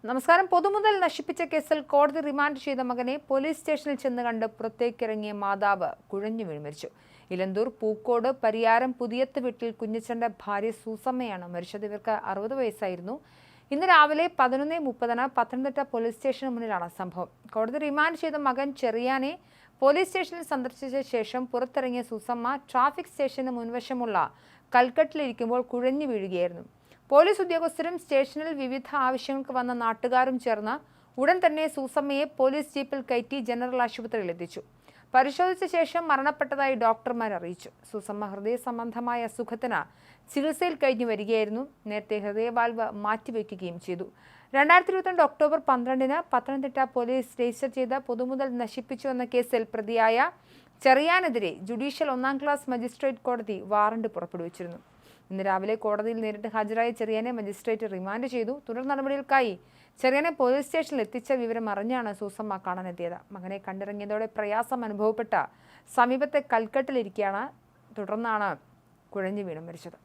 നമസ്കാരം. പൊതുമുതൽ നശിപ്പിച്ച കേസിൽ കോടതി റിമാൻഡ് ചെയ്ത മകനെ പോലീസ് സ്റ്റേഷനിൽ ചെന്ന് കണ്ട് പുറത്തേക്കിറങ്ങിയ മാതാവ് കുഴഞ്ഞു വീണ് മരിച്ചു. ഇലന്തൂർ പൂക്കോട് പരിയാരം പുതിയത്ത് വീട്ടിൽ കുഞ്ഞച്ചന്റെ ഭാര്യ സൂസമ്മയാണ് മരിച്ചത്. ഇവർക്ക് 60 വയസ്സായിരുന്നു. ഇന്ന് രാവിലെ 11:30 പത്തനംതിട്ട പോലീസ് സ്റ്റേഷന് മുന്നിലാണ് സംഭവം. കോടതി റിമാൻഡ് ചെയ്ത മകൻ ചെറിയാനെ പോലീസ് സ്റ്റേഷനിൽ സന്ദർശിച്ച ശേഷം പുറത്തിറങ്ങിയ സൂസമ്മ ട്രാഫിക് സ്റ്റേഷന് മുൻവശമുള്ള കൽക്കെട്ടിലിരിക്കുമ്പോൾ കുഴഞ്ഞു വീഴുകയായിരുന്നു. പോലീസ് ഉദ്യോഗസ്ഥരും സ്റ്റേഷനിൽ വിവിധ ആവശ്യങ്ങൾക്ക് വന്ന നാട്ടുകാരും ചേർന്ന് ഉടൻ തന്നെ സൂസമ്മയെ പോലീസ് ജീപ്പിൽ കയറ്റി ജനറൽ ആശുപത്രിയിൽ എത്തിച്ചു. പരിശോധിച്ച ശേഷം മരണപ്പെട്ടതായി ഡോക്ടർമാർ അറിയിച്ചു. സൂസമ്മ ഹൃദയ സംബന്ധമായ അസുഖത്തിന് ചികിത്സയിൽ കഴിഞ്ഞു വരികയായിരുന്നു. നേരത്തെ ഹൃദയവാൽവ് മാറ്റിവെക്കുകയും ചെയ്തു. 2022 ഒക്ടോബർ 12-ന് പത്തനംതിട്ട പോലീസ് രജിസ്റ്റർ ചെയ്ത പൊതുമുതൽ നശിപ്പിച്ചു എന്ന കേസിൽ പ്രതിയായ ചെറിയാനെതിരെ ജുഡീഷ്യൽ 1-ാം ക്ലാസ് മജിസ്ട്രേറ്റ് കോടതി വാറണ്ട് പുറപ്പെടുവിച്ചിരുന്നു. ഇന്ന് രാവിലെ കോടതിയിൽ നേരിട്ട് ഹാജരായ ചെറിയാനെ മജിസ്ട്രേറ്റ് റിമാൻഡ് ചെയ്തു. തുടർ നടപടികൾക്കായി ചെറിയാനെ പോലീസ് സ്റ്റേഷനിൽ എത്തിച്ച വിവരം അറിഞ്ഞാണ് സൂസമ്മ കാണാനെത്തിയത്. മകനെ കണ്ടിറങ്ങിയതോടെ പ്രയാസം അനുഭവപ്പെട്ട സമീപത്തെ കൽക്കെട്ടിലിരിക്കുകയാണ്. തുടർന്നാണ് കുഴഞ്ഞു വീണ് മരിച്ചത്.